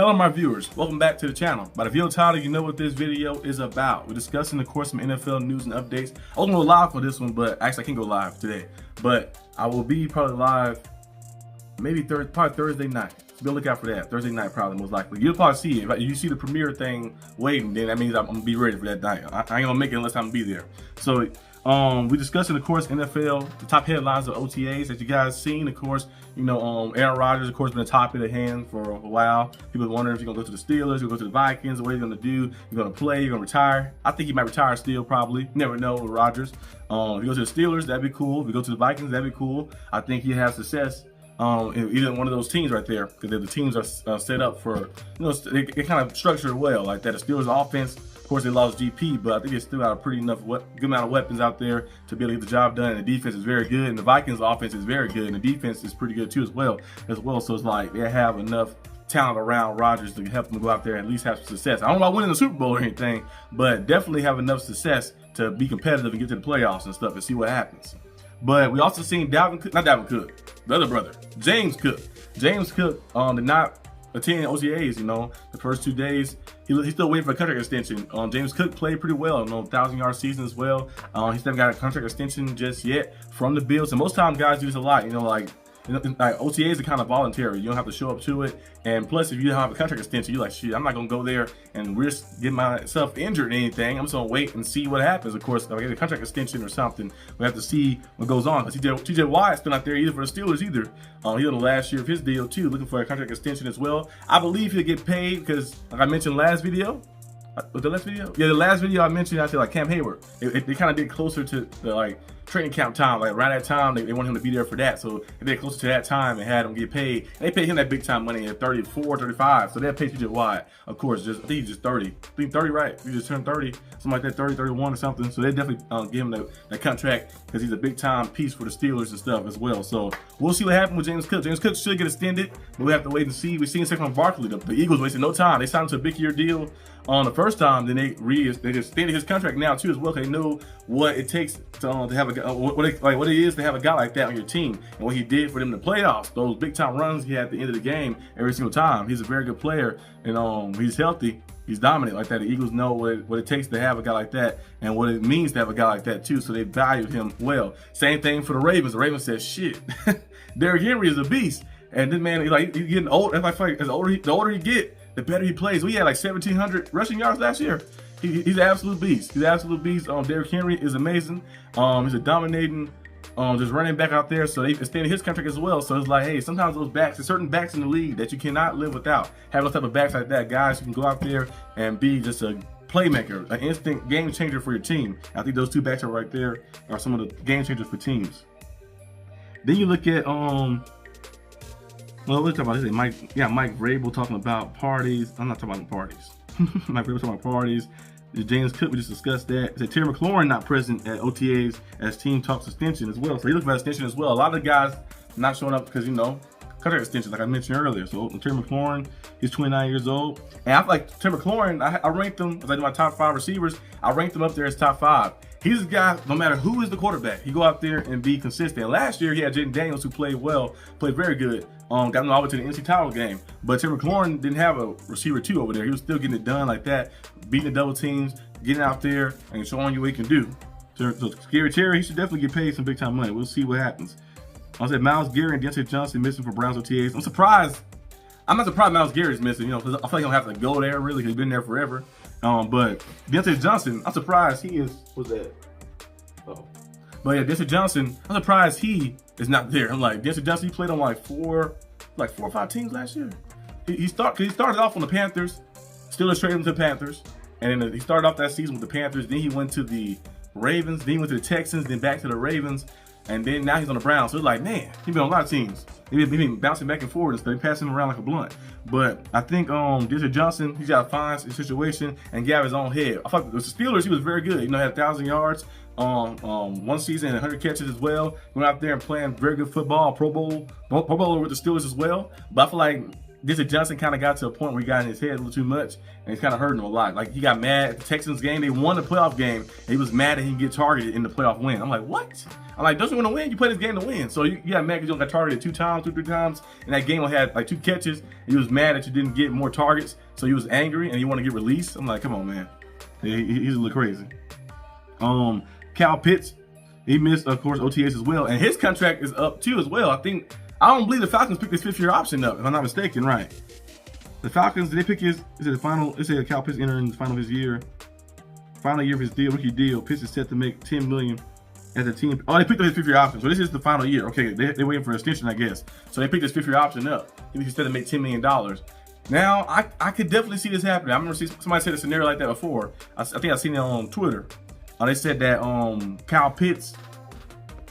Hello my viewers, welcome back to the channel. By the video title, you know what this video is about. We're discussing, of course, some NFL news and updates. I wasn't going to go live for this one, but actually I can go live today. But I will be probably live maybe probably Thursday night. So be on the lookout for that. Thursday night probably most likely. You'll probably see it. If you see the premiere thing waiting, then that means I'm going to be ready for that night. I ain't going to make it unless I'm going to be there. So we're discussing, of course, NFL, the top headlines of OTAs that you guys seen. Of course, you know, Aaron Rodgers, of course, been a topic at hand for a while. People are wondering if he's gonna go to the Steelers, he'll go to the Vikings, what he's gonna do. He's gonna play, he's gonna retire. I think he might retire still, probably. You never know with Rodgers. If he goes to the Steelers, that'd be cool. If he goes to the Vikings, that'd be cool. I think he'd have success in either one of those teams right there, because the teams are set up for, you know, they kind of structured well like that. The Steelers offense, of course, they lost GP, but I think they still got a pretty good amount of weapons out there to be able to get the job done. And the defense is very good, and the Vikings offense is very good, and the defense is pretty good too as well. So it's like they have enough talent around Rodgers to help them go out there and at least have some success. I don't know about winning the Super Bowl or anything, but definitely have enough success to be competitive and get to the playoffs and stuff and see what happens. But we also seen not Dalvin Cook, the other brother, James Cook. James Cook did not attend OTAs, you know, the first 2 days. He's still waiting for a contract extension. James Cook played pretty well, you know, 1,000-yard season as well. He still haven't got a contract extension just yet from the Bills. And most times guys do this a lot, you know, like OTAs are kind of voluntary. You don't have to show up to it. And plus, if you don't have a contract extension, you're like, shit, I'm not going to go there and risk getting myself injured or anything. I'm just going to wait and see what happens. Of course, if I get a contract extension or something, we have to see what goes on. Because TJ Watt's still not there either for the Steelers either. He on the last year of his deal too, looking for a contract extension as well. I believe he'll get paid because, like I mentioned last video, was the last video? Yeah, the last video I mentioned, I said like Cam Hayward. They kind of did closer to the like training camp time, like around that time they wanted him to be there for that. So they did closer to that time and had him get paid. And they paid him that big time money at 34, 35. So they'll pay TJ Watt, of course. I think he's just 30. I think 30, right? He just turned 30, something like that, 30, 31 or something. So they definitely give him that contract because he's a big time piece for the Steelers and stuff as well. So we'll see what happens with James Cook. James Cook should get extended, but we have to wait and see. We've seen Saquon Barkley. The Eagles wasted no time. They signed him to a big year deal on the first time, then they extended his contract now too as well. They know what it takes to have what it is to have a guy like that on your team, and what he did for them in the playoffs. Those big time runs he had at the end of the game every single time. He's a very good player, and he's healthy. He's dominant like that. The Eagles know what it takes to have a guy like that, and what it means to have a guy like that too. So they valued him well. Same thing for the Ravens. The Ravens said, "Shit, Derrick Henry is a beast," and this man, he's getting old. And like the older he get, the better he plays. We had like 1,700 rushing yards last year. He's an absolute beast. He's an absolute beast. Derrick Henry is amazing. He's a dominating just running back out there. So they extended his contract as well. So it's like, hey, sometimes those backs, there's certain backs in the league that you cannot live without. Having those type of backs like that, guys who can go out there and be just a playmaker, an instant game changer for your team. I think those two backs are right there are some of the game changers for teams. Then you look at well, let's talk about this. Mike Vrabel talking about parties. I'm not talking about parties. Mike Vrabel talking about parties. James Cook, we just discussed that. Said Terry McLaurin not present at OTAs as team talks extension as well. So he looking for extension as well. A lot of the guys not showing up because, you know, contract extensions, like I mentioned earlier. So Terry McLaurin, he's 29 years old. And I feel like Terry McLaurin, I ranked him, as I do my top 5 receivers, I ranked him up there as top 5. He's a guy, no matter who is the quarterback, he go out there and be consistent. Last year, he had Jaden Daniels, who played well, played very good. Got him all the way to the NC title game. But Terry McLaurin didn't have a receiver 2 over there. He was still getting it done like that, beating the double teams, getting out there, and showing you what he can do. So Scary Terry, he should definitely get paid some big time money. We'll see what happens. I said Myles Garrett and Deontay Johnson missing for Browns OTAs. I'm surprised. I'm not surprised Myles Garrett's missing, you know, because I feel like he don't have to go there really, because he's been there forever. But Deontay Johnson, I'm surprised he is. What's that? Oh, but yeah, Deontay Johnson, I'm surprised he is not there. I'm like, Deontay Johnson, he played on like four or five teams last year. He started off on the Panthers. Steelers traded him to the Panthers, and then he started off that season with the Panthers. Then he went to the Ravens. Then he went to the Texans. Then back to the Ravens. And then now he's on the Browns. So it's like, man, he's been on a lot of teams. He's been bouncing back and forth and stuff. They passing him around like a blunt. But I think Deontay Johnson, he's got to find his situation and get out of his own head. I thought the Steelers, he was very good. You know, had 1,000 yards one season and 100 catches as well. Going out there and playing very good football, Pro Bowler with the Steelers as well. But I feel like Dizzy Johnson kind of got to a point where he got in his head a little too much, and it's kind of hurting him a lot. Like, he got mad at the Texans game. They won the playoff game, and he was mad that he didn't get targeted in the playoff win. I'm like, what? I'm like, don't you want to win? You play this game to win. So you got mad because you only got targeted 2 times, 3 times, and that game only had like 2 catches. And he was mad that you didn't get more targets, so he was angry, and he wanted to get released. I'm like, come on, man. He's a little crazy. Cal Pitts, he missed, of course, OTAs as well, and his contract is up too as well. I don't believe the Falcons picked his 5th-year option up, if I'm not mistaken, right? The Falcons, did they pick his, is it the final, it said Cal Pitts entering the final of his year. Final year of his deal, rookie deal. Pitts is set to make $10 million as a team. Oh, they picked up his 5th-year option, so this is the final year. Okay, they're waiting for an extension, I guess. So they picked his 5th-year option up. He's set to make $10 million. Now, I could definitely see this happening. I remember somebody said a scenario like that before. I think I seen it on Twitter. They said that Cal Pitts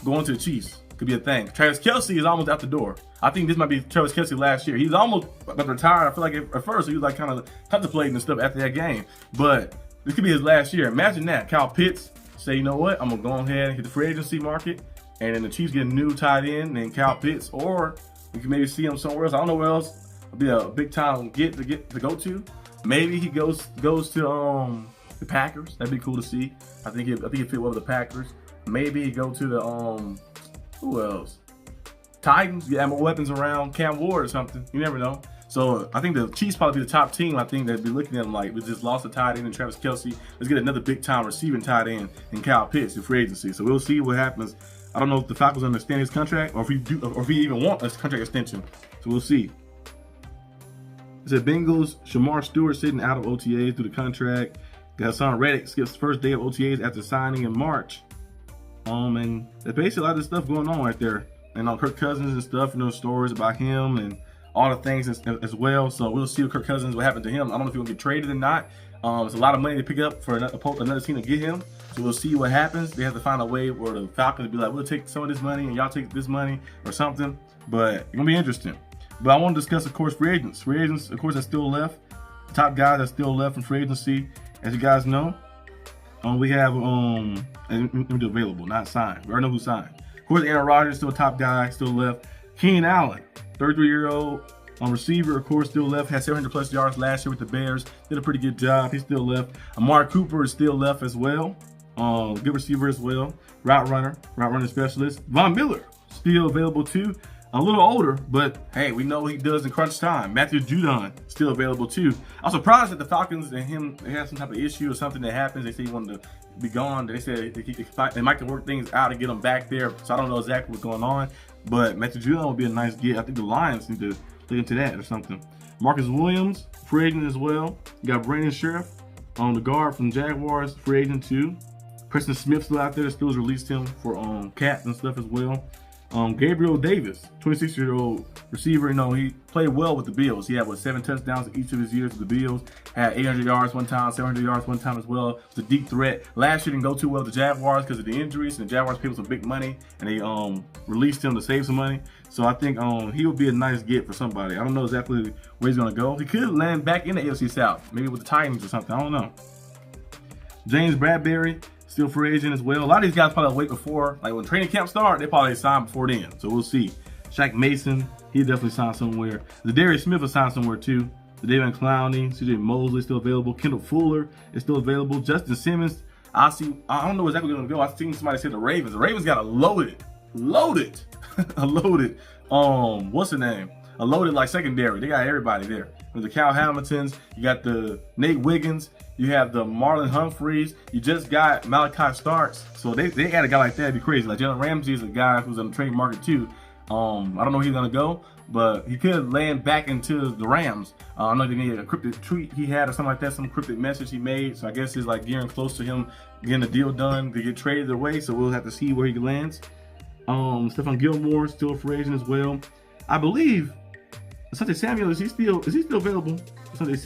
going to the Chiefs could be a thing. Travis Kelce is almost out the door. I think this might be Travis Kelce last year. He's almost about to retire. I feel like at first he was like kind of contemplating and stuff after that game. But this could be his last year. Imagine that. Cal Pitts say, you know what? I'm going to go ahead and hit the free agency market. And then the Chiefs get a new tight end named Cal Pitts. Or we can maybe see him somewhere else. I don't know where else. It'll be a big time get to go to. Maybe he goes to the Packers. That'd be cool to see. I think he'd fit well with the Packers. Maybe he go to the who else? Titans. Yeah, more weapons around. Cam Ward or something. You never know. So I think the Chiefs probably be the top team. I think they'd be looking at them like, we just lost a tight end in Travis Kelce. Let's get another big time receiving tight end in Cal Pitts in free agency. So we'll see what happens. I don't know if the Falcons understand his contract or if he even want a contract extension. So we'll see. It said Bengals, Shamar Stewart sitting out of OTAs through the contract. Hassan Reddick skips first day of OTAs after signing in March. And there's basically a lot of stuff going on right there. And Kirk Cousins and stuff, stories about him and all the things as well. So we'll see with Kirk Cousins what happened to him. I don't know if he's gonna get traded or not. It's a lot of money to pick up for another team to get him. So we'll see what happens. They have to find a way where the Falcons be like, we'll take some of this money and y'all take this money or something. But it's gonna be interesting. But I want to discuss, of course, free agents. Free agents, of course, are still left. The top guys that still left from free agency, as you guys know. We have available, not signed. We already know who signed. Of course, Aaron Rodgers still a top guy, still left. Keenan Allen, 33-year-old receiver, of course, still left. Had 700+ yards last year with the Bears. Did a pretty good job. He's still left. Amari Cooper is still left as well. Good receiver as well. Route running specialist. Von Miller still available too. A little older, but hey, we know what he does in crunch time. Matthew Judon still available too. I'm surprised that the Falcons and him, they had some type of issue or something that happens. They say he wanted to be gone. They said they might work things out to get him back there. So I don't know exactly what's going on, but Matthew Judon would be a nice get. I think the Lions need to look into that or something. Marcus Williams, free agent as well. You got Brandon Sheriff on the guard from Jaguars, free agent too. Preston Smith still out there. The Steelers released him for caps and stuff as well. Gabriel Davis, 26-year-old receiver, he played well with the Bills. He had 7 touchdowns in each of his years with the Bills. Had 800 yards one time, 700 yards one time as well. It was a deep threat. Last year didn't go too well with the Jaguars because of the injuries, and the Jaguars paid him some big money, and they released him to save some money. So I think he would be a nice get for somebody. I don't know exactly where he's going to go. He could land back in the AFC South, maybe with the Titans or something. I don't know. James Bradbury, still free agent as well. A lot of these guys probably wait before, like when training camp start, they probably sign before then. So we'll see. Shaq Mason, he definitely signed somewhere. Zadarius Smith was signed somewhere too. David Clowney, CJ Mosley still available. Kendall Fuller is still available. Justin Simmons, I don't know exactly where they're gonna go. I've seen somebody say the Ravens. The Ravens got a loaded, what's the name? A loaded like secondary. They got everybody there. With the Cal Hamiltons, you got the Nate Wiggins, you have the Marlon Humphreys, you just got Malachi Starks. So they got a guy like that, it'd be crazy. Like Jalen Ramsey is a guy who's on the trade market too. I don't know where he's gonna go, but he could land back into the Rams. I know they need a cryptic tweet he had or something like that, some cryptic message he made. So I guess it's like gearing close to him getting a deal done to get traded away. So we'll have to see where he lands. Stephon Gilmore still a free agent as well. I believe Asante Samuel, is he still available? Asante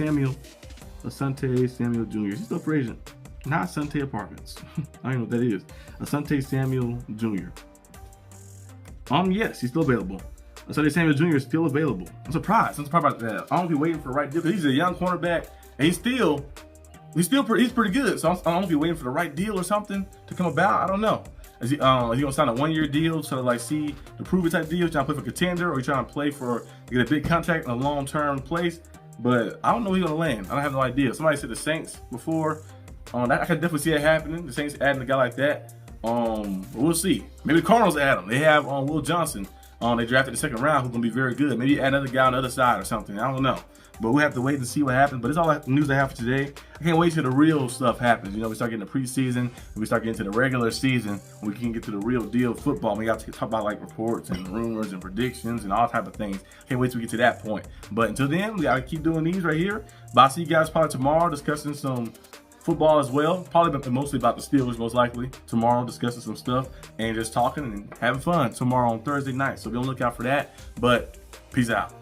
Samuel Jr. Is he still a free agent? Not Asante Apartments. I don't know what that is. Asante Samuel Jr. Yes, he's still available. Asante Samuel Jr. is still available. I'm surprised about that. I don't be waiting for the right deal because he's a young cornerback and he's pretty good. So I don't know if he's waiting for the right deal or something to come about. I don't know. Is he gonna sign a 1-year deal to like see the prove it type deal? Trying to play for contender, or you trying to play for get a big contract in a long-term place? But I don't know where he's gonna land. I have no idea. Somebody said the Saints before. I can definitely see it happening. The Saints adding a guy like that. We'll see. Maybe the Cardinals add him. They have Will Johnson. They drafted the 2nd round, who's gonna be very good. Maybe add another guy on the other side or something. I don't know. But we'll have to wait and see what happens. But it's all the news I have for today. I can't wait till the real stuff happens. You know, we start getting the preseason, and we start getting to the regular season, we can get to the real deal of football. We got to talk about like reports and rumors and predictions and all type of things. Can't wait till we get to that point. But until then, we gotta keep doing these right here. But I'll see you guys probably tomorrow discussing some football as well. Probably mostly about the Steelers, most likely. Tomorrow, discussing some stuff and just talking and having fun tomorrow on Thursday night. So be on the lookout for that. But peace out.